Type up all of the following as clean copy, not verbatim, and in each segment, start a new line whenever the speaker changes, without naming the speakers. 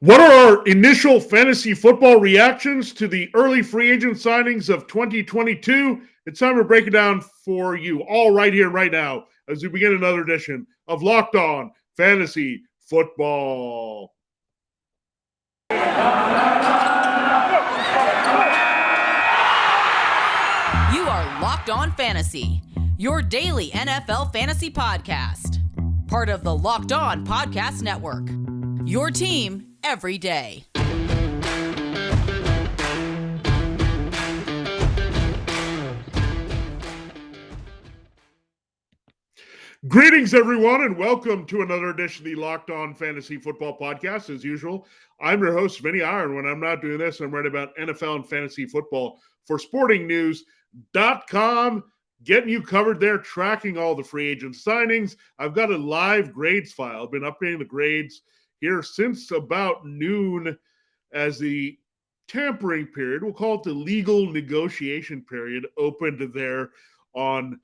What are our initial fantasy football reactions to the early free agent signings of 2022? It's time to break it down for you all right here, right now, as we begin another edition of Locked On Fantasy Football.
You are Locked On Fantasy, your daily NFL fantasy podcast. Part of the Locked On Podcast Network, your team every day.
Greetings, everyone, and welcome to another edition of the Locked On Fantasy Football Podcast. As usual, I'm your host, Vinnie Iyer, and when I'm not doing this, I'm writing about NFL and fantasy football for sportingnews.com. Getting you covered there, tracking all the free agent signings. I've got a live grades file. I've been updating the grades here since about noon as the tampering period, we'll call it the legal negotiation period, opened there on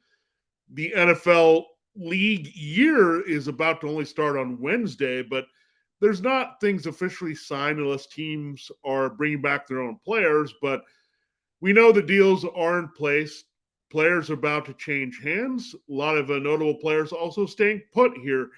the NFL league year is about to only start on Wednesday, but there's not things officially signed unless teams are bringing back their own players, but we know the deals are in place. Players are about to change hands. A lot of notable players also staying put here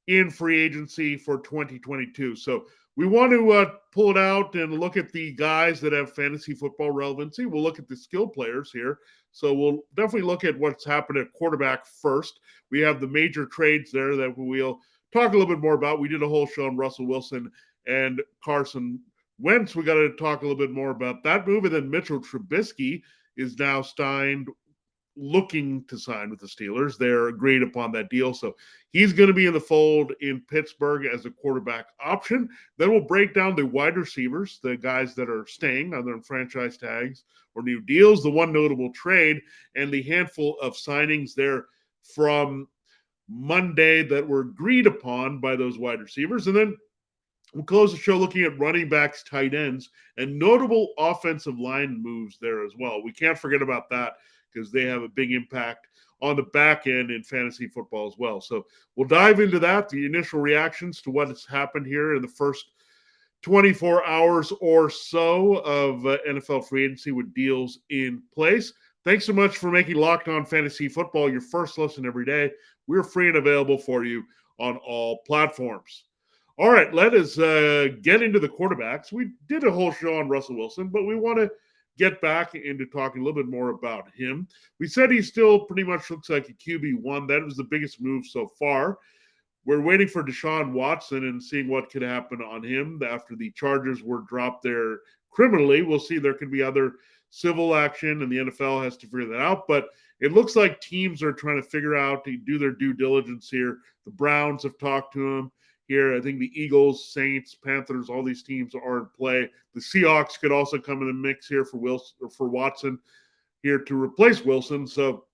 in free agency for 2022. So we want to pull it out and look at the guys that have fantasy football relevancy. We'll look at the skill players here. So we'll definitely look at what's happened at quarterback first. We have the major trades there that we'll talk a little bit more about. We did a whole show on Russell Wilson and Carson Wentz. We got to talk a little bit more about that move. And then Mitchell Trubisky is now looking to sign with the Steelers. They're agreed upon that deal. So he's going to be in the fold in Pittsburgh as a quarterback option. Then we'll break down the wide receivers, the guys that are staying on their franchise tags or new deals, the one notable trade, and the handful of signings there from Monday that were agreed upon by those wide receivers. And then we'll close the show looking at running backs, tight ends, and notable offensive line moves there as well. We can't forget about that, because they have a big impact on the back end in fantasy football as well. So we'll dive into that, the initial reactions to what has happened here in the first 24 hours or so of NFL free agency with deals in place. Thanks so much for making Locked On Fantasy Football your first listen every day. We're free and available for you on all platforms. All right, let us get into the quarterbacks. We did a whole show on Russell Wilson, but we want to get back into talking a little bit more about him. We said he still pretty much looks like a QB1. That was the biggest move so far. We're waiting for Deshaun Watson and seeing what could happen on him after the charges were dropped there criminally. We'll see. There could be other civil action, and the NFL has to figure that out. But it looks like teams are trying to figure out to do their due diligence here. The Browns have talked to him here. I think the Eagles, Saints, Panthers, all these teams are in play. The Seahawks could also come in the mix here for Watson here to replace Wilson. So,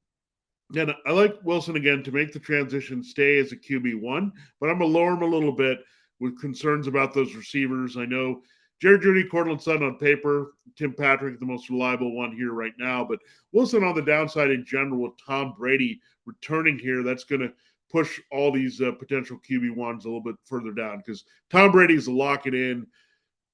and I like Wilson again to make the transition, stay as a QB1, but I'm going to lower him a little bit with concerns about those receivers. I know Jerry Jeudy, Cortland Sutton on paper, Tim Patrick, the most reliable one here right now, but Wilson on the downside in general with Tom Brady returning here, that's going to push all these potential QB1s a little bit further down, because Tom Brady's a lock it in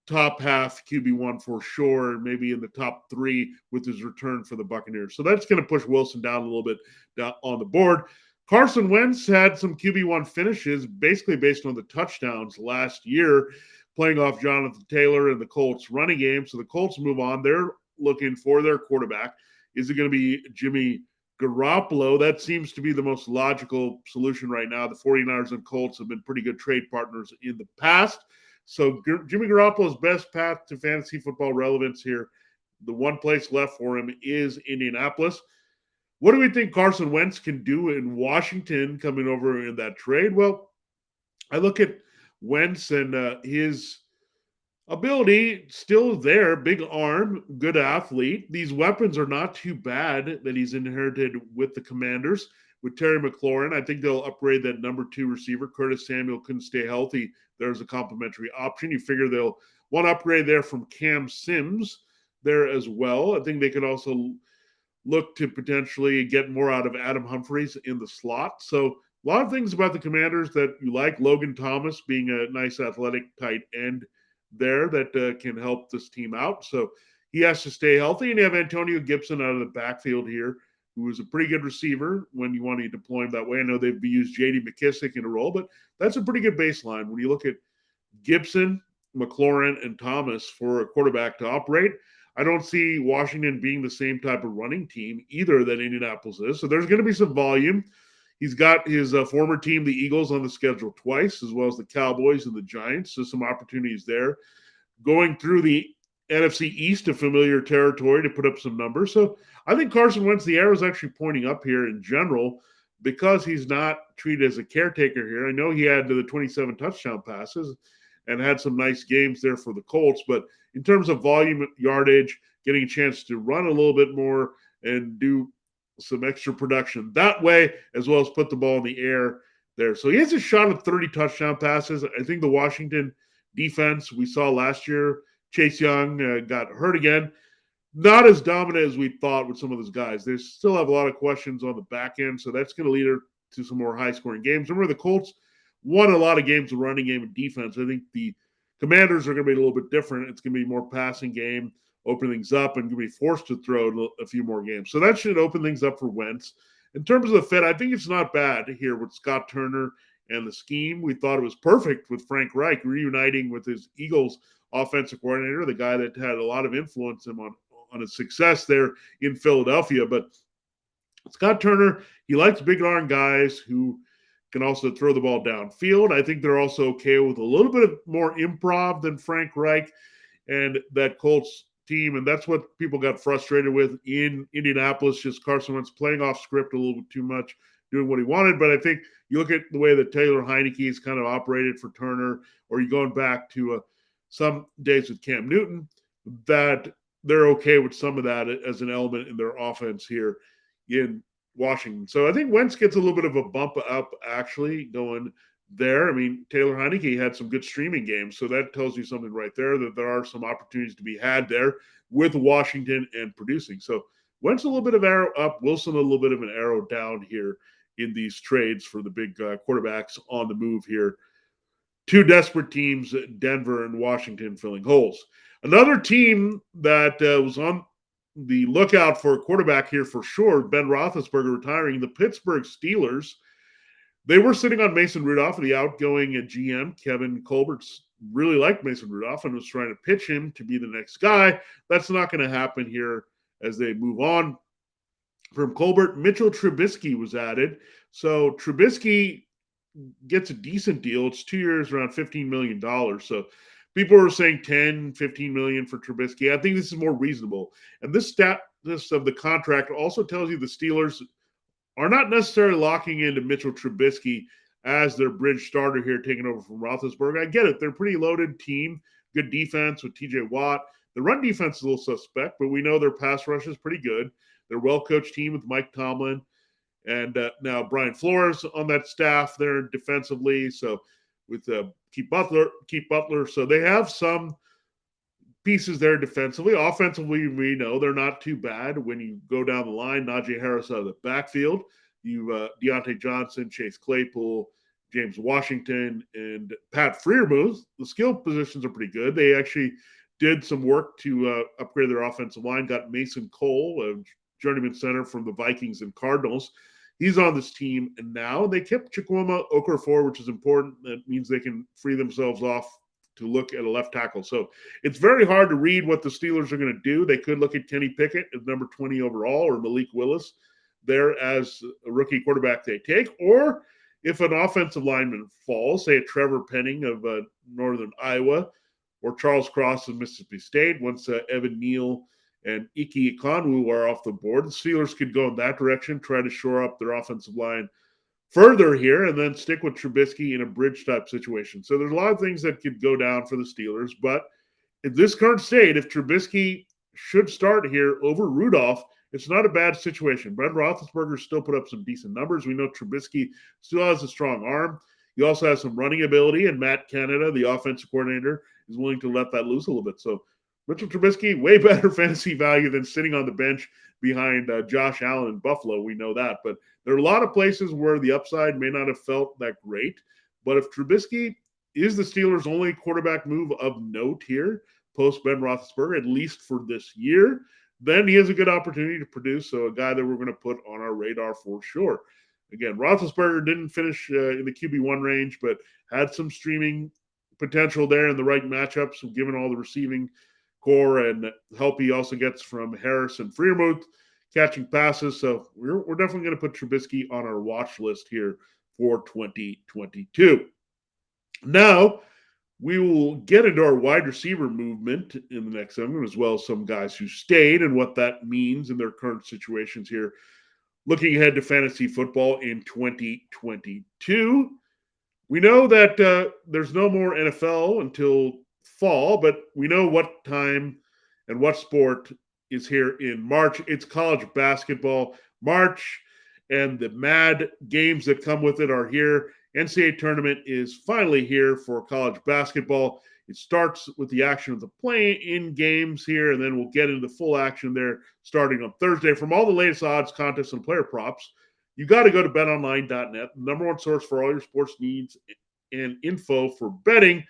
top half QB1 for sure, maybe in the top three with his return for the Buccaneers. So that's going to push Wilson down a little bit down on the board. Carson Wentz had some QB1 finishes basically based on the touchdowns last year, playing off Jonathan Taylor and the Colts running game. So the Colts move on. They're looking for their quarterback. Is it going to be Jimmy Garoppolo? That seems to be the most logical solution right now. The 49ers and Colts have been pretty good trade partners in the past. So Jimmy Garoppolo's best path to fantasy football relevance here, the one place left for him is Indianapolis. What do we think Carson Wentz can do in Washington coming over in that trade? Well, I look at Wentz and his ability still there, big arm, good athlete. These weapons are not too bad that he's inherited with the Commanders. With Terry McLaurin, I think they'll upgrade that number 2 receiver. Curtis Samuel couldn't stay healthy. There's a complimentary option. You figure they'll want to upgrade there from Cam Sims there as well. I think they could also look to potentially get more out of Adam Humphries in the slot. So a lot of things about the Commanders that you like. Logan Thomas being a nice athletic tight end there that can help this team out. So he has to stay healthy. And you have Antonio Gibson out of the backfield here, who is a pretty good receiver when you want to deploy him that way. I know they've used J.D. McKissick in a role, but that's a pretty good baseline. When you look at Gibson, McLaurin, and Thomas for a quarterback to operate, I don't see Washington being the same type of running team either that Indianapolis is. So there's going to be some volume. He's got his former team, the Eagles, on the schedule twice, as well as the Cowboys and the Giants. So some opportunities there. Going through the NFC East to familiar territory to put up some numbers. So I think Carson Wentz, the arrow is actually pointing up here in general because he's not treated as a caretaker here. I know he had the 27 touchdown passes and had some nice games there for the Colts, but in terms of volume, yardage, getting a chance to run a little bit more and do some extra production that way, as well as put the ball in the air there. So he has a shot at 30 touchdown passes. I think the Washington defense we saw last year, Chase Young got hurt again. Not as dominant as we thought with some of those guys. They still have a lot of questions on the back end, so that's going to lead to some more high-scoring games. Remember, the Colts won a lot of games of running game and defense. I think the Commanders are going to be a little bit different. It's going to be more passing game, open things up, and going to be forced to throw a few more games. So that should open things up for Wentz. In terms of the fit, I think it's not bad here with Scott Turner and the scheme. We thought it was perfect with Frank Reich reuniting with his Eagles offensive coordinator, the guy that had a lot of influence on his success there in Philadelphia. But Scott Turner, he likes big arm guys who can also throw the ball downfield. I think they're also okay with a little bit of more improv than Frank Reich and that Colts team. And that's what people got frustrated with in Indianapolis, just Carson Wentz playing off script a little bit too much, doing what he wanted. But I think you look at the way that Taylor Heineke's kind of operated for Turner, or you going back to some days with Cam Newton, that they're okay with some of that as an element in their offense here in Washington. So I think Wentz gets a little bit of a bump up actually going there. I mean, Taylor Heineke had some good streaming games, so that tells you something right there, that there are some opportunities to be had there with Washington and producing. So Wentz a little bit of arrow up, Wilson a little bit of an arrow down here in these trades for the big quarterbacks on the move here. Two desperate teams, Denver and Washington, filling holes. Another team that was on the lookout for a quarterback here for sure, Ben Roethlisberger retiring, the Pittsburgh Steelers. They were sitting on Mason Rudolph, the outgoing GM. Kevin Colbert really liked Mason Rudolph and was trying to pitch him to be the next guy. That's not going to happen here as they move on from Colbert. Mitchell Trubisky was added. So Trubisky gets a decent deal. It's 2 years, around $15 million. So people are saying 10, 15 million for Trubisky. I think this is more reasonable. And this status of the contract also tells you the Steelers are not necessarily locking into Mitchell Trubisky as their bridge starter here, taking over from Roethlisberger. I get it. They're a pretty loaded team. Good defense with TJ Watt. The run defense is a little suspect, but we know their pass rush is pretty good. They're a well-coached team with Mike Tomlin. And now Brian Flores on that staff there defensively. So with Keith Butler. So they have some pieces there defensively. Offensively, we know they're not too bad. When you go down the line, Najee Harris out of the backfield, you Deontay Johnson, Chase Claypool, James Washington, and Pat Freiermuth. The skill positions are pretty good. They actually did some work to upgrade their offensive line, got Mason Cole, a journeyman center from the Vikings and Cardinals. He's on this team, and now they kept Chukwuma Okorafor, which is important. That means they can free themselves off to look at a left tackle. So it's very hard to read what the Steelers are going to do. They could look at Kenny Pickett as number 20 overall, or Malik Willis there as a rookie quarterback they take. Or if an offensive lineman falls, say a Trevor Penning of Northern Iowa, or Charles Cross of Mississippi State, once Evan Neal and Ike Ekwonu are off the board, the Steelers could go in that direction, try to shore up their offensive line further here, and then stick with Trubisky in a bridge-type situation. So there's a lot of things that could go down for the Steelers, but in this current state, if Trubisky should start here over Rudolph, it's not a bad situation. Ben Roethlisberger still put up some decent numbers. We know Trubisky still has a strong arm. He also has some running ability, and Matt Canada, the offensive coordinator, is willing to let that loose a little bit. So Mitchell Trubisky, way better fantasy value than sitting on the bench behind Josh Allen in Buffalo. We know that. But there are a lot of places where the upside may not have felt that great. But if Trubisky is the Steelers' only quarterback move of note here, post Ben Roethlisberger, at least for this year, then he has a good opportunity to produce. So a guy that we're going to put on our radar for sure. Again, Roethlisberger didn't finish in the QB1 range, but had some streaming potential there in the right matchups, given all the receiving core and help he also gets from Harris and Freiermuth catching passes. So we're definitely going to put Trubisky on our watch list here for 2022. Now, we will get into our wide receiver movement in the next segment, as well as some guys who stayed and what that means in their current situations here. Looking ahead to fantasy football in 2022, we know that there's no more NFL until fall, but we know what time and what sport is here in March. It's college basketball. March and the mad games that come with it are here. NCAA tournament is finally here for college basketball. It starts with the action of the play-in games here, and then we'll get into full action there starting on Thursday. From all the latest odds, contests, and player props, you got to go to betonline.net, the number one source for all your sports needs and info for betting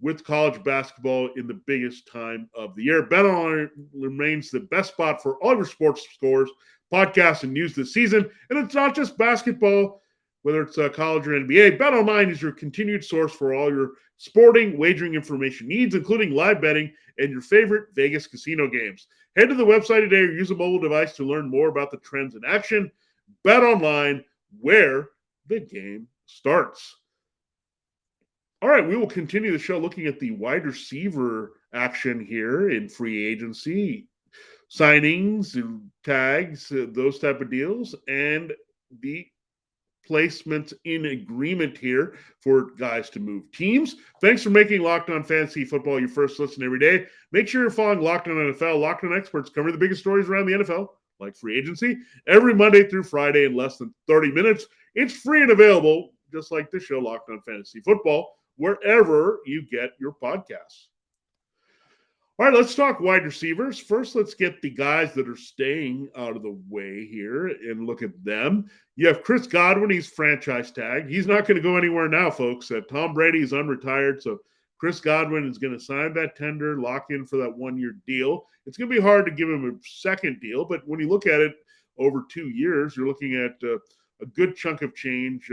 with college basketball in the biggest time of the year. BetOnline remains the best spot for all your sports scores, podcasts, and news this season. And it's not just basketball, whether it's college or NBA. BetOnline is your continued source for all your sporting wagering information needs, including live betting and your favorite Vegas casino games. Head to the website today or use a mobile device to learn more about the trends in action. BetOnline, where the game starts. All right, we will continue the show looking at the wide receiver action here in free agency, signings, tags, those type of deals, and the placements in agreement here for guys to move teams. Thanks for making Locked On Fantasy Football your first listen every day. Make sure you're following Locked On NFL. Locked On Experts cover the biggest stories around the NFL, like free agency, every Monday through Friday in less than 30 minutes. It's free and available, just like this show, Locked On Fantasy Football, wherever you get your podcasts. All right, let's talk wide receivers. First, let's get the guys that are staying out of the way here and look at them. You have Chris Godwin. He's franchise tagged. He's not going to go anywhere now, folks. Tom Brady is unretired, so Chris Godwin is going to sign that tender, lock in for that one-year deal. It's going to be hard to give him a second deal, but when you look at it over 2 years, you're looking at a good chunk of change,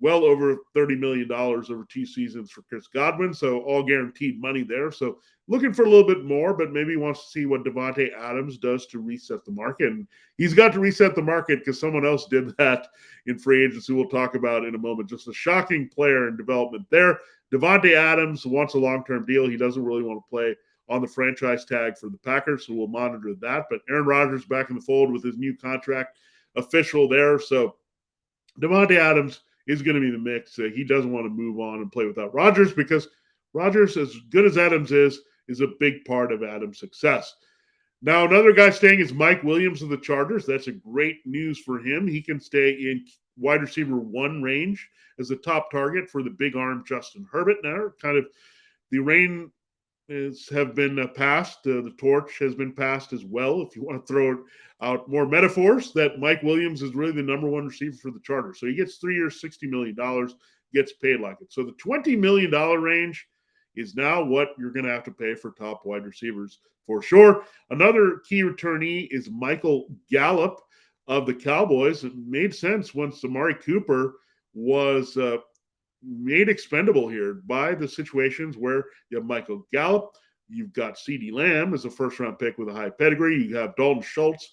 well over $30 million over 2 seasons for Chris Godwin, so all guaranteed money there. So looking for a little bit more, but maybe he wants to see what Devante Adams does to reset the market. And he's got to reset the market because someone else did that in free agency we'll talk about in a moment. Just a shocking player in development there. Devante Adams wants a long-term deal. He doesn't really want to play on the franchise tag for the Packers, so we'll monitor that. But Aaron Rodgers back in the fold with his new contract official there. So Devante Adams is going to be in the mix. He doesn't want to move on and play without Rodgers because Rodgers, as good as Adams is a big part of Adams' success. Now, another guy staying is Mike Williams of the Chargers. That's a great news for him. He can stay in wide receiver 1 range as a top target for the big arm Justin Herbert. Now, kind of the reign have been passed. The torch has been passed as well. If you want to throw out more metaphors, that Mike Williams is really the number 1 receiver for the Chargers. So he gets 3 years, $60 million, gets paid like it. So the $20 million range is now what you're going to have to pay for top wide receivers for sure. Another key returnee is Michael Gallup of the Cowboys. It made sense once Amari Cooper was made expendable here by the situations where you have Michael Gallup, you've got CeeDee Lamb as a first-round pick with a high pedigree, you have Dalton Schultz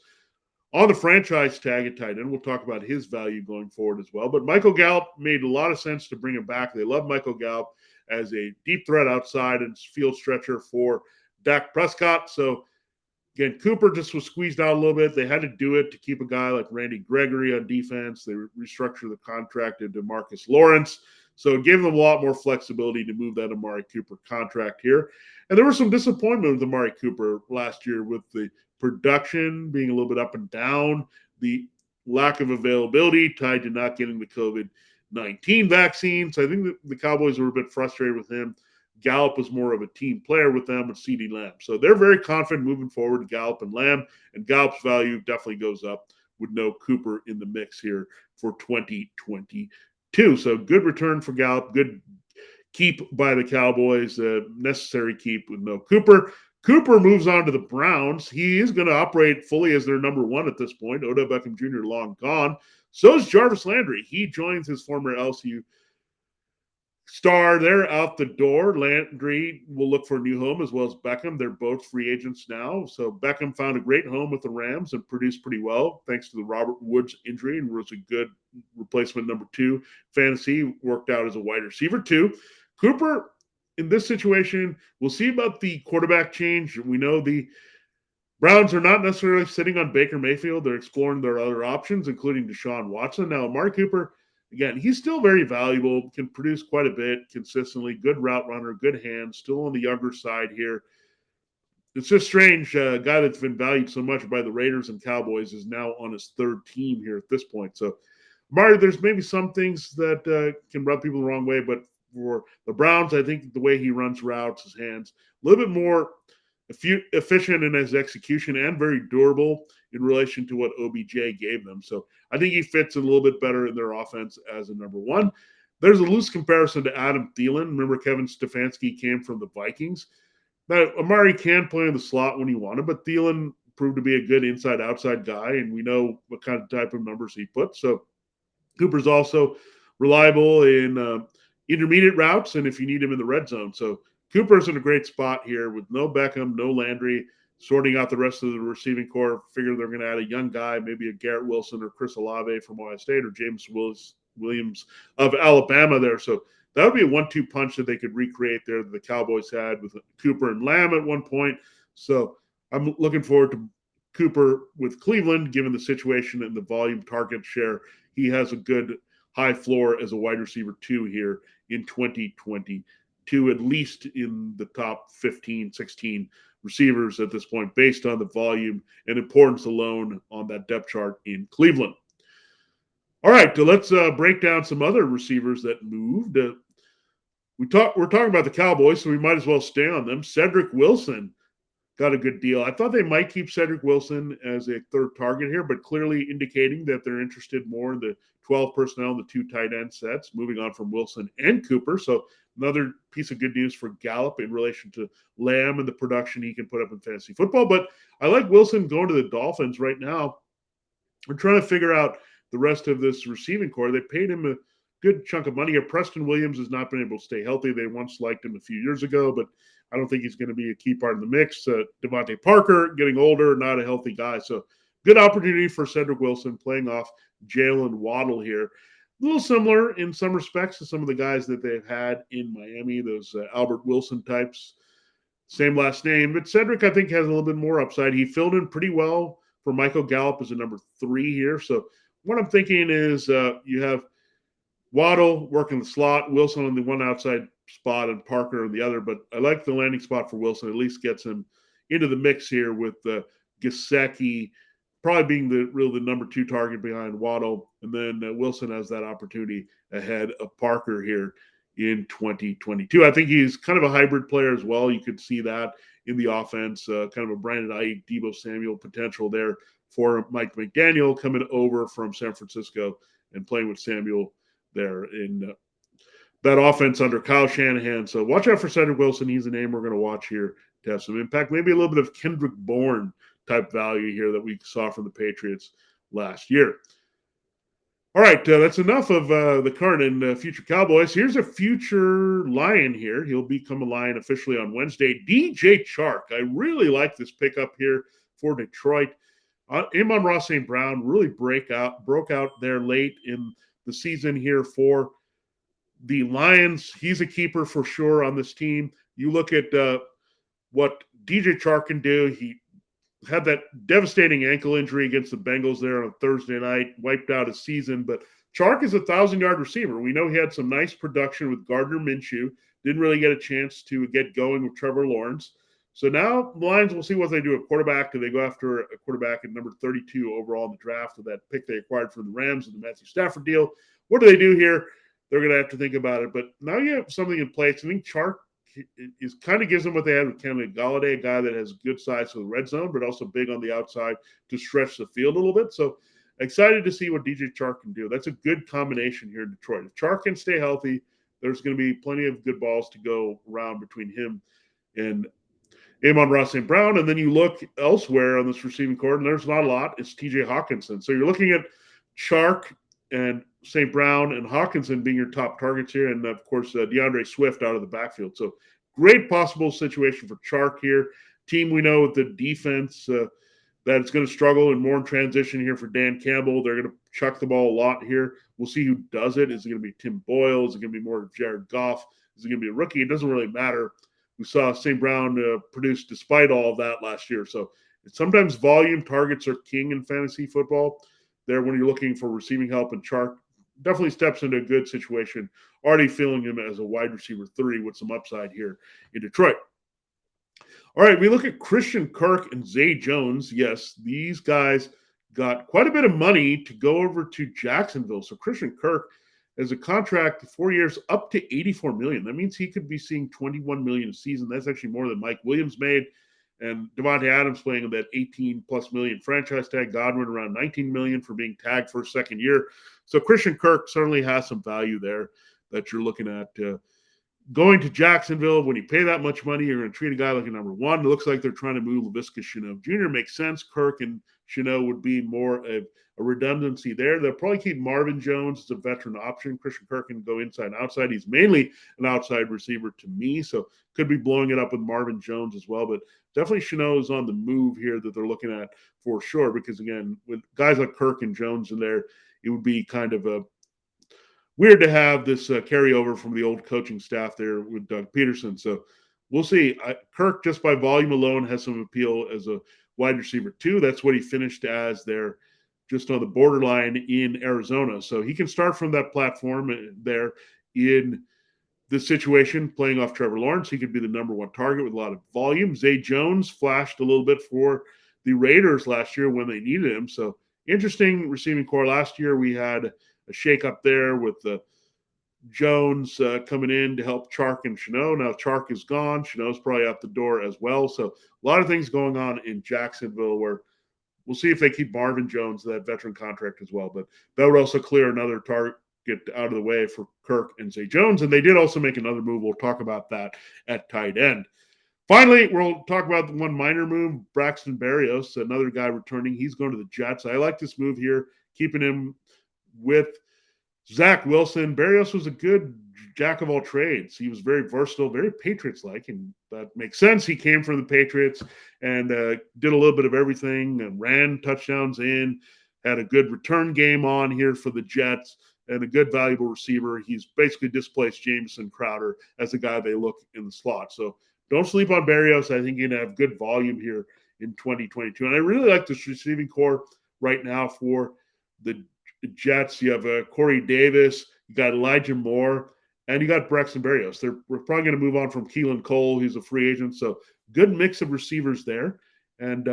on the franchise tag at tight end. We'll talk about his value going forward as well. But Michael Gallup made a lot of sense to bring him back. They love Michael Gallup as a deep threat outside and field stretcher for Dak Prescott. So, again, Cooper just was squeezed out a little bit. They had to do it to keep a guy like Randy Gregory on defense. They restructured the contract into Marcus Lawrence. So it gave them a lot more flexibility to move that Amari Cooper contract here. And there was some disappointment with Amari Cooper last year with the production being a little bit up and down, the lack of availability tied to not getting the COVID-19 vaccine. So I think that the Cowboys were a bit frustrated with him Gallup was more of a team player with them with CeeDee Lamb. So they're very confident moving forward, Gallup and Lamb, and Gallup's value definitely goes up with no Cooper in the mix here for 2022. So good return for Gallup, good keep by the Cowboys, necessary keep with no Cooper. Cooper moves on to the Browns. He is going to operate fully as their number one at this point. Odell Beckham Jr. long gone. So is Jarvis Landry. He joins his former LSU star. They're out the door. Landry will look for a new home as well as Beckham. They're both free agents now. So Beckham found a great home with the Rams and produced pretty well thanks to the Robert Woods injury and was a good replacement number 2. Fantasy worked out as a wide receiver too. Cooper, in this situation, we'll see about the quarterback change. We know the Browns are not necessarily sitting on Baker Mayfield. They're exploring their other options, including Deshaun Watson. Now, Amari Cooper, again, he's still very valuable, can produce quite a bit consistently, good route runner, good hands, still on the younger side here. It's just strange. A guy that's been valued so much by the Raiders and Cowboys is now on his third team here at this point. So, Amari, there's maybe some things that can rub people the wrong way, but for the Browns, I think the way he runs routes, his hands, a little bit more efficient in his execution and very durable in relation to what OBJ gave them. So I think he fits a little bit better in their offense as a number 1. There's a loose comparison to Adam Thielen. Remember, Kevin Stefanski came from the Vikings. Now, Amari can play in the slot when he wanted, but Thielen proved to be a good inside-outside guy, and we know what kind of type of numbers he puts. So Cooper's also reliable in intermediate routes, and if you need him in the red zone. So Cooper's in a great spot here with no Beckham, no Landry, sorting out the rest of the receiving core. Figure they're going to add a young guy, maybe a Garrett Wilson or Chris Olave from Ohio State or James Williams of Alabama there. So that would be a 1-2 punch that they could recreate there that the Cowboys had with Cooper and Lamb at one point. So I'm looking forward to Cooper with Cleveland, given the situation and the volume target share. He has a good high floor as a wide receiver 2 here in 2022, at least in the top 15, 16 receivers at this point, based on the volume and importance alone on that depth chart in Cleveland. All right, so let's break down some other receivers that moved. We're talking about the Cowboys, so we might as well stay on them. Cedric Wilson got a good deal. I thought they might keep Cedric Wilson as a third target here, but clearly indicating that they're interested more in the 12 personnel and the 2 tight end sets, moving on from Wilson and Cooper. So another piece of good news for Gallup in relation to Lamb and the production he can put up in fantasy football. But I like Wilson going to the Dolphins right now. We're trying to figure out the rest of this receiving core. They paid him a good chunk of money here. Preston Williams has not been able to stay healthy. They once liked him a few years ago, but I don't think he's going to be a key part of the mix. Devontae Parker, getting older, not a healthy guy. So good opportunity for Cedric Wilson playing off Jalen Waddle here. A little similar in some respects to some of the guys that they've had in Miami, those Albert Wilson types. Same last name. But Cedric, I think, has a little bit more upside. He filled in pretty well for Michael Gallup as a number 3 here. So what I'm thinking is you have Waddle working the slot, Wilson on the one outside spot, and Parker on the other. But I like the landing spot for Wilson. At least gets him into the mix here with Gaseki probably being the number 2 target behind Waddle. And then Wilson has that opportunity ahead of Parker here in 2022. I think he's kind of a hybrid player as well. You could see that in the offense, kind of a Brandon Ayuk, Deebo Samuel potential there for Mike McDaniel coming over from San Francisco and playing with Samuel there in that offense under Kyle Shanahan. So watch out for Cedric Wilson. He's a name we're going to watch here to have some impact. Maybe a little bit of Kendrick Bourne type value here that we saw from the Patriots last year. All right, that's enough of the current and future Cowboys. Here's a future Lion here. He'll become a Lion officially on Wednesday. DJ Chark. I really like this pickup here for Detroit. Amon-Ra St. Brown really broke out there late in the season here for the Lions. He's a keeper for sure on this team. You look at what DJ Chark can do. He had that devastating ankle injury against the Bengals there on Thursday night, wiped out his season. But Chark is a 1,000-yard receiver. We know he had some nice production with Gardner Minshew. Didn't really get a chance to get going with Trevor Lawrence. So now the Lions will see what they do at quarterback. Do they go after a quarterback at number 32 overall in the draft with that pick they acquired from the Rams and the Matthew Stafford deal? What do they do here? They're going to have to think about it. But now you have something in place. I think Chark is kind of gives them what they had with Kenny Golladay, a guy that has good size for the red zone, but also big on the outside to stretch the field a little bit. So excited to see what DJ Chark can do. That's a good combination here in Detroit. If Chark can stay healthy, there's going to be plenty of good balls to go around between him and Amon-Ra St. Brown. And then you look elsewhere on this receiving corps, and there's not a lot. It's TJ Hawkinson. So you're looking at Chark and St. Brown and Hawkinson being your top targets here. And, of course, DeAndre Swift out of the backfield. So great possible situation for Chark here. Team we know with the defense that it's going to struggle and more in transition here for Dan Campbell. They're going to chuck the ball a lot here. We'll see who does it. Is it going to be Tim Boyle? Is it going to be more Jared Goff? Is it going to be a rookie? It doesn't really matter. We saw St. Brown produce despite all of that last year. So sometimes volume targets are king in fantasy football. There, when you're looking for receiving help, and Chark definitely steps into a good situation. Already feeling him as a wide receiver 3 with some upside here in Detroit. All right, we look at Christian Kirk and Zay Jones. Yes, these guys got quite a bit of money to go over to Jacksonville. So Christian Kirk has a contract 4 years up to $84 million. That means he could be seeing $21 million a season. That's actually more than Mike Williams made. And Devante Adams playing on that $18+ million franchise tag. Godwin around $19 million for being tagged for a second year. So Christian Kirk certainly has some value there that you're looking at. Going to Jacksonville, when you pay that much money, you're going to treat a guy like a number 1. It looks like they're trying to move Laviska Shenault Jr. Makes sense. Kirk and Shenault would be more of a redundancy there. They'll probably keep Marvin Jones as a veteran option. Christian Kirk can go inside and outside. He's mainly an outside receiver to me, so could be blowing it up with Marvin Jones as well. But definitely Shenault is on the move here that they're looking at for sure, because, again, with guys like Kirk and Jones in there, it would be kind of a weird to have this carryover from the old coaching staff there with Doug Peterson. So we'll see. Kirk, just by volume alone, has some appeal as a wide receiver 2. That's what he finished as there, just on the borderline in Arizona. So he can start from that platform there in this situation, playing off Trevor Lawrence. He could be the number 1 target with a lot of volume. Zay Jones flashed a little bit for the Raiders last year when they needed him. So interesting receiving core. Last year we had a shakeup there with Jones coming in to help Chark and Shenault. Now Chark is gone. Chenault's probably out the door as well. So a lot of things going on in Jacksonville where we'll see if they keep Marvin Jones, that veteran contract as well. But that would also clear another target out of the way for Kirk and Zay Jones. And they did also make another move. We'll talk about that at tight end. Finally, we'll talk about the one minor move, Braxton Barrios, another guy returning. He's going to the Jets. I like this move here, keeping him with Zach Wilson. Barrios was a good jack of all trades. He was very versatile, very Patriots-like, and that makes sense. He came from the Patriots and did a little bit of everything and ran touchdowns in, had a good return game on here for the Jets, and a good valuable receiver. He's basically displaced Jameson Crowder as the guy they look in the slot. So don't sleep on Barrios. I think he's going to have good volume here in 2022. And I really like this receiving core right now for the Jets. You have Corey Davis, you got Elijah Moore, and you got Braxton Barrios. We're probably going to move on from Keelan Cole. He's a free agent. So good mix of receivers there. And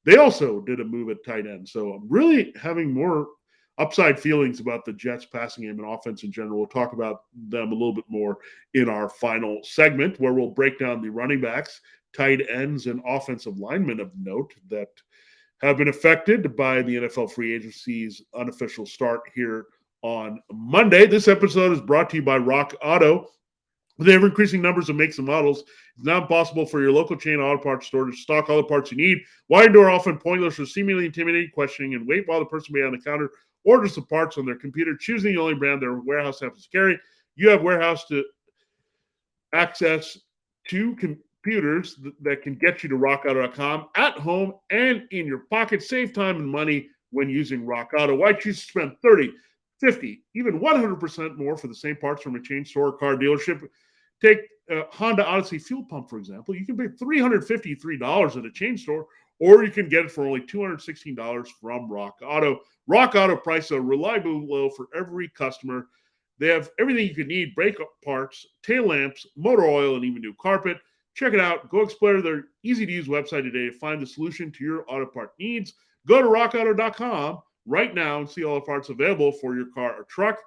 they also did a move at tight end. So I'm really having more upside feelings about the Jets passing game and offense in general. We'll talk about them a little bit more in our final segment, where we'll break down the running backs, tight ends, and offensive linemen of note that have been affected by the NFL free agency's unofficial start here on Monday. This episode is brought to you by Rock Auto. With ever-increasing numbers of makes and models, it's now possible for your local chain auto parts store to stock all the parts you need. Why endure often pointless or seemingly intimidating questioning and wait while the person behind the counter orders the parts on their computer, choosing the only brand their warehouse happens to carry? You have warehouse to access to computers that can get you to rockauto.com at home and in your pocket. Save time and money when using Rock Auto. Why choose to spend 30, 50, even 100% more for the same parts from a chain store or car dealership? Take Honda Odyssey fuel pump, for example. You can pay $353 at a chain store, or you can get it for only $216 from Rock Auto. Rock Auto prices are reliably low for every customer. They have everything you can need: brake parts, tail lamps, motor oil, and even new carpet. Check it out. Go explore their easy-to-use website today to find the solution to your auto part needs. Go to rockauto.com right now and see all the parts available for your car or truck.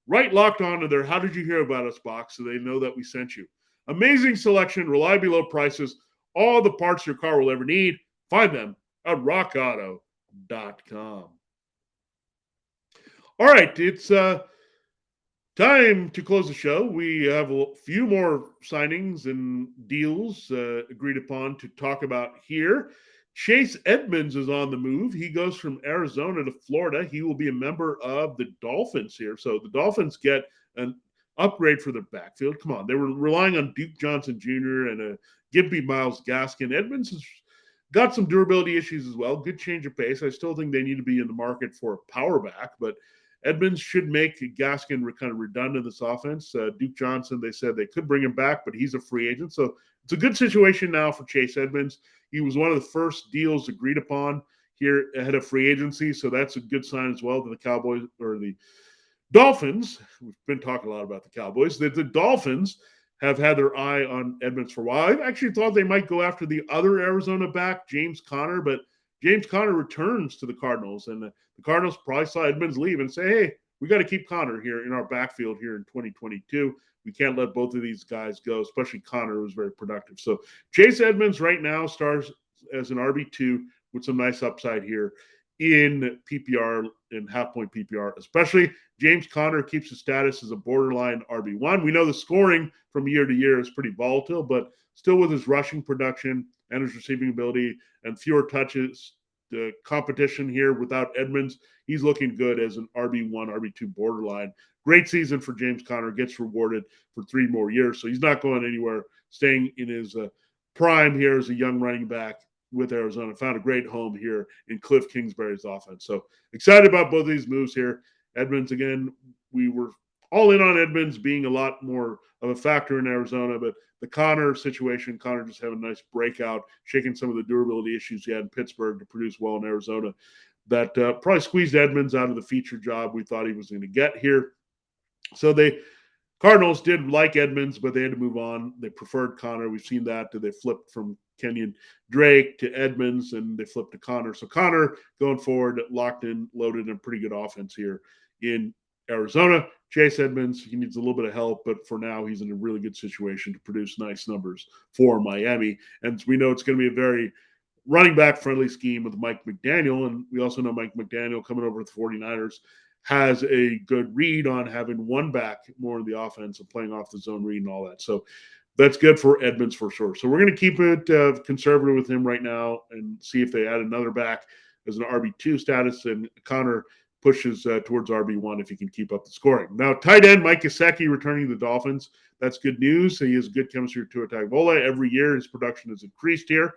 Right Locked On to their How Did You Hear About Us box so they know that we sent you. Amazing selection, reliably low prices, all the parts your car will ever need. Find them at rockauto.com. All right, it's time to close the show. We have a few more signings and deals agreed upon to talk about here. Chase Edmonds is on the move. He goes from Arizona to Florida. He will be a member of the Dolphins here. So the Dolphins get an upgrade for their backfield. Come on, they were relying on Duke Johnson Jr. and a Gimpy Miles Gaskin. Edmonds has got some durability issues as well. Good change of pace. I still think they need to be in the market for a power back, but Edmonds should make Gaskin kind of redundant in this offense. Duke Johnson, they said they could bring him back, but he's a free agent. So it's a good situation now for Chase Edmonds. He was one of the first deals agreed upon here ahead of free agency. So that's a good sign as well to the Cowboys or the Dolphins. We've been talking a lot about the Cowboys. The Dolphins have had their eye on Edmonds for a while. I actually thought they might go after the other Arizona back, James Conner, but James Conner returns to the Cardinals, and the Cardinals probably saw Edmonds leave and say, hey, we got to keep Conner here in our backfield here in 2022. We can't let both of these guys go, especially Conner, who was very productive. So Chase Edmonds right now starts as an RB2 with some nice upside here in PPR and half-point PPR, especially James Conner keeps his status as a borderline RB1. We know the scoring from year to year is pretty volatile, but still with his rushing production and his receiving ability and fewer touches, the competition here without Edmonds, he's looking good as an RB1, RB2 borderline. Great season for James Conner, gets rewarded for 3 more years, so he's not going anywhere, staying in his prime here as a young running back with Arizona. Found a great home here in Cliff Kingsbury's offense. So excited about both of these moves here. Edmonds, again, we were all in on Edmonds being a lot more of a factor in Arizona, but the Conner situation, Conner just having a nice breakout, shaking some of the durability issues he had in Pittsburgh to produce well in Arizona. That probably squeezed Edmonds out of the feature job we thought he was going to get here. So the Cardinals did like Edmonds, but they had to move on. They preferred Conner. We've seen that. They flipped from Kenyon Drake to Edmonds, and they flipped to Conner. So Conner going forward, locked in, loaded, and pretty good offense here in Arizona. Chase Edmonds, he needs a little bit of help, but for now, he's in a really good situation to produce nice numbers for Miami. And we know it's going to be a very running back friendly scheme with Mike McDaniel. And we also know Mike McDaniel coming over with the 49ers has a good read on having one back more in the offense and playing off the zone read and all that. So that's good for Edmonds for sure. So we're going to keep it conservative with him right now and see if they add another back as an RB2 status, and Conner pushes towards RB1 if he can keep up the scoring. Now, tight end Mike Gaseki returning to the Dolphins. That's good news. He has good chemistry with Tua Tagovailoa. Every year his production has increased here.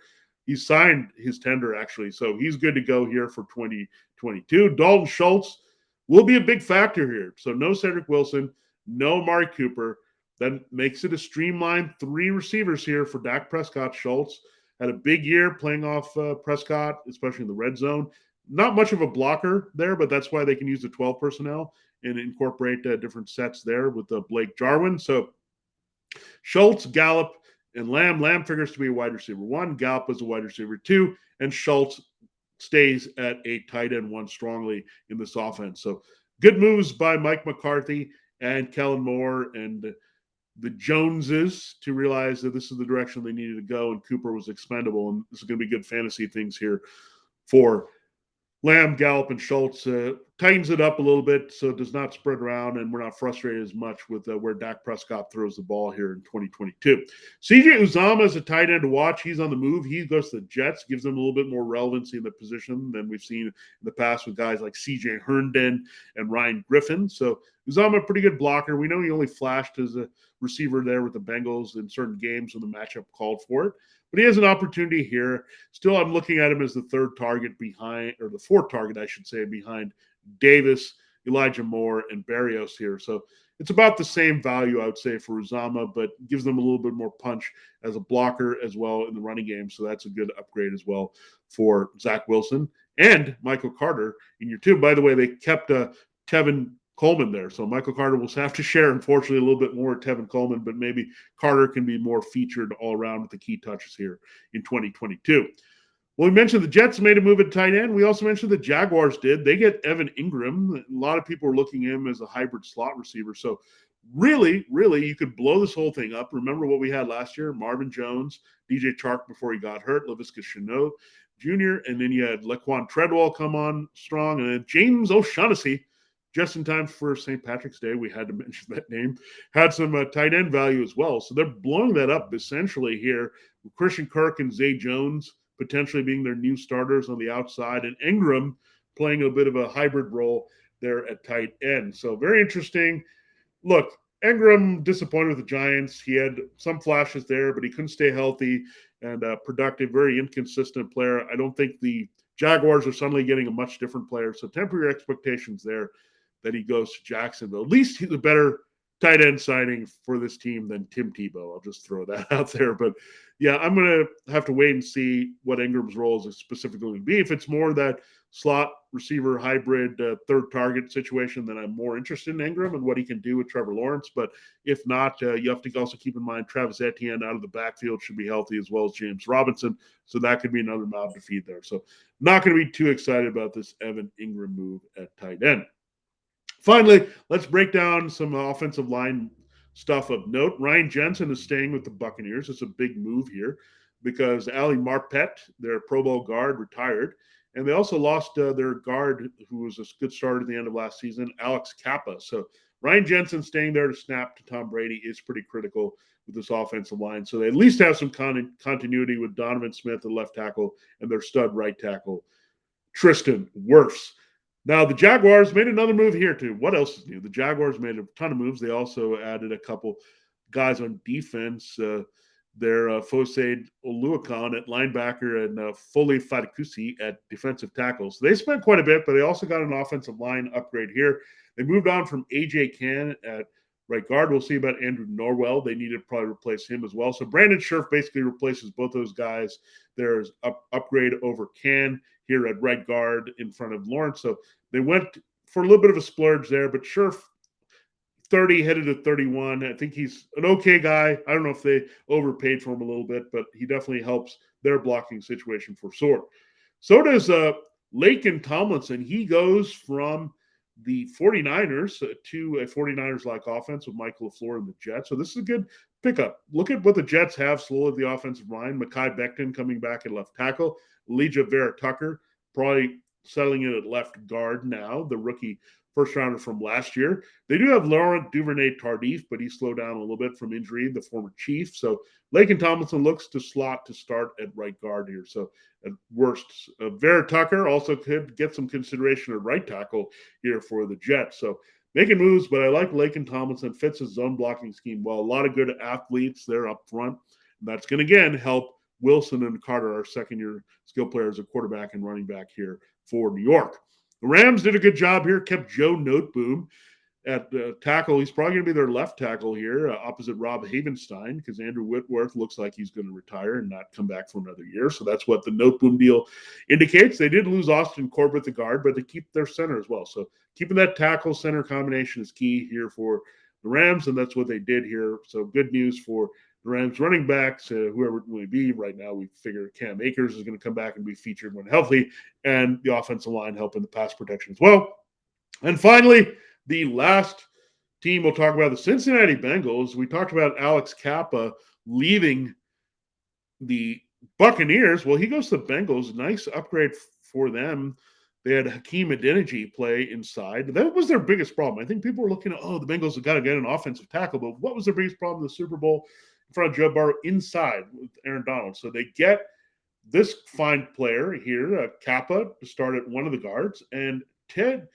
He signed his tender, actually, so he's good to go here for 2022. Dalton Schultz will be a big factor here. So no Cedric Wilson, no Amari Cooper. That makes it a streamlined 3 receivers here for Dak Prescott. Schultz had a big year playing off Prescott, especially in the red zone. Not much of a blocker there, but that's why they can use the 12 personnel and incorporate different sets there with Blake Jarwin. So Schultz, Gallup, and Lamb. Lamb figures to be a wide receiver 1. Gallup is a wide receiver 2. And Schultz stays at a tight end 1 strongly in this offense. So good moves by Mike McCarthy and Kellen Moore and the Joneses to realize that this is the direction they needed to go, and Cooper was expendable, and this is going to be good fantasy things here for Lamb, Gallup, and Schultz. Tightens it up a little bit so it does not spread around, and we're not frustrated as much with where Dak Prescott throws the ball here in 2022. CJ Usama is a tight end to watch. He's on the move. He goes to the Jets, gives them a little bit more relevancy in the position than we've seen in the past with guys like CJ Herndon and Ryan Griffin. So Usama, a pretty good blocker. We know he only flashed as a receiver there with the Bengals in certain games when the matchup called for it. But he has an opportunity here. Still, I'm looking at him as the 4th target I should say, behind Davis, Elijah Moore, and Barrios here. So it's about the same value, I would say, for Uzama, but gives them a little bit more punch as a blocker as well in the running game. So that's a good upgrade as well for Zach Wilson and Michael Carter in year 2. By the way, they kept Tevin Coleman there. So Michael Carter will have to share, unfortunately, a little bit more Tevin Coleman, but maybe Carter can be more featured all around with the key touches here in 2022. Well, we mentioned the Jets made a move at tight end. We also mentioned the Jaguars did. They get Evan Ingram. A lot of people are looking at him as a hybrid slot receiver. So really, you could blow this whole thing up. Remember what we had last year? Marvin Jones, DJ Chark before he got hurt, Laviska Shenault Jr., and then you had Laquan Treadwell come on strong, and then James O'Shaughnessy, just in time for St. Patrick's Day. We had to mention that name. Had some tight end value as well. So they're blowing that up essentially here with Christian Kirk and Zay Jones potentially being their new starters on the outside, and Ingram playing a bit of a hybrid role there at tight end. So very interesting. Look, Ingram disappointed with the Giants. He had some flashes there, but he couldn't stay healthy and productive, very inconsistent player. I don't think the Jaguars are suddenly getting a much different player. So temper your expectations there that he goes to Jacksonville. At least he's a better tight end signing for this team than Tim Tebow. I'll just throw that out there. But yeah, I'm going to have to wait and see what Ingram's role is specifically going to be. If it's more that slot receiver hybrid third target situation, then I'm more interested in Ingram and what he can do with Trevor Lawrence. But if not, you have to also keep in mind Travis Etienne out of the backfield should be healthy, as well as James Robinson. So that could be another mouth to feed there. So not going to be too excited about this Evan Ingram move at tight end. Finally, let's break down some offensive line stuff of note. Ryan Jensen is staying with the Buccaneers. It's a big move here because Ali Marpet, their Pro Bowl guard, retired. And they also lost their guard, who was a good starter at the end of last season, Alex Kappa. So Ryan Jensen staying there to snap to Tom Brady is pretty critical with this offensive line. So they at least have some continuity with Donovan Smith, the left tackle, and their stud right tackle, Tristan Wirfs. Now, the Jaguars made another move here, too. What else is new? The Jaguars made a ton of moves. They also added a couple guys on defense. Their Fosaid Oluokun at linebacker and Foley Fadikusi at defensive tackle. So they spent quite a bit, but they also got an offensive line upgrade here. They moved on from A.J. Cann at right guard. We'll see about Andrew Norwell. They need to probably replace him as well. So Brandon Scherf basically replaces both those guys. There's upgrade over Cann here at right guard in front of Lawrence. So they went for a little bit of a splurge there, but Scherf 30 headed to 31. I think he's an okay guy. I don't know if they overpaid for him a little bit, but he definitely helps their blocking situation for sure. So does Laken Tomlinson. He goes from the 49ers to a 49ers-like offense with Michael LaFleur and the Jets. So this is a good pickup. Look at what the Jets have slowly at the offensive line. Mekhi Becton coming back at left tackle. Elijah Vera-Tucker probably settling in at left guard now, the rookie first rounder from last year. They do have Laurent Duvernay-Tardif, but he slowed down a little bit from injury, the former Chief. So Laken Tomlinson looks to slot to start at right guard here. So at worst, Vera-Tucker also could get some consideration at right tackle here for the Jets. So making moves, but I like Laken Tomlinson. Fits his zone blocking scheme well. A lot of good athletes there up front. And that's going to, again, help Wilson and Carter, our second-year skill players, a quarterback and running back here for New York. The Rams did a good job here, kept Joe Noteboom at tackle. He's probably going to be their left tackle here, opposite Rob Havenstein, because Andrew Whitworth looks like he's going to retire and not come back for another year. So that's what the Noteboom deal indicates. They did lose Austin Corbett, the guard, but they keep their center as well. So keeping that tackle-center combination is key here for the Rams, and that's what they did here. So good news for the Rams running backs, whoever it may be. Right now, we figure Cam Akers is going to come back and be featured when healthy, and the offensive line helping the pass protection as well. And finally, the last team we'll talk about, the Cincinnati Bengals. We talked about Alex Kappa leaving the Buccaneers. Well, he goes to the Bengals. Nice upgrade for them. They had Hakeem Adeniji play inside. That was their biggest problem. I think people were looking at, the Bengals have got to get an offensive tackle. But what was their biggest problem in the Super Bowl? In front of Joe Burrow inside with Aaron Donald. So they get this fine player here, Kappa, to start at one of the guards. And Ted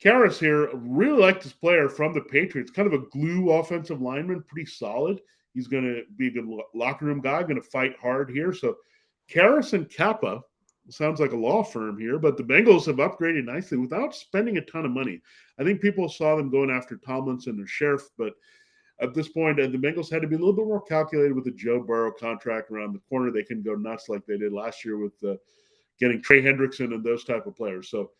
Karras here really liked this player from the Patriots. Kind of a glue offensive lineman, pretty solid. He's going to be a good locker room guy, going to fight hard here. So Karras and Kappa, sounds like a law firm here, but the Bengals have upgraded nicely without spending a ton of money. I think people saw them going after Tomlinson or Scherf, but at this point, the Bengals had to be a little bit more calculated with the Joe Burrow contract around the corner. They couldn't go nuts like they did last year with getting Trey Hendrickson and those type of players. So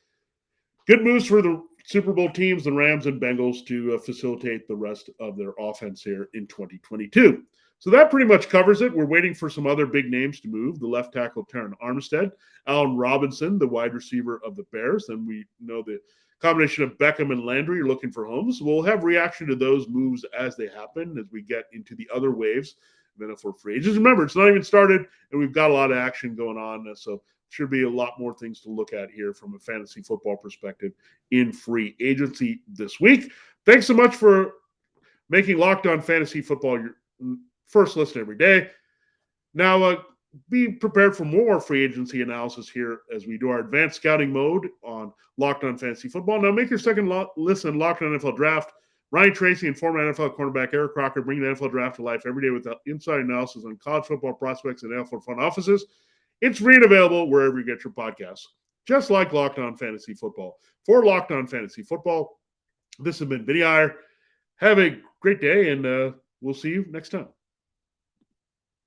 good moves for the Super Bowl teams, the Rams and Bengals, to facilitate the rest of their offense here in 2022. So that pretty much covers it. We're waiting for some other big names to move. The left tackle, Terron Armstead, Allen Robinson, the wide receiver of the Bears. And we know the combination of Beckham and Landry are looking for homes. We'll have reaction to those moves as they happen as we get into the other waves of NFL free agents. Remember, it's not even started, and we've got a lot of action going on, so should be a lot more things to look at here from a fantasy football perspective in free agency this week. Thanks so much for making Locked On Fantasy Football your first listen every day. Now, be prepared for more free agency analysis here as we do our advanced scouting mode on Locked On Fantasy Football. Now, make your second listen Locked On NFL Draft. Ryan Tracy and former NFL cornerback Eric Crocker bring the NFL Draft to life every day with inside analysis on college football prospects and NFL front offices. It's free and available wherever you get your podcasts, just like Locked On Fantasy Football. For Locked On Fantasy Football, this has been Vinnie Iyer. Have a great day, and we'll see you next time.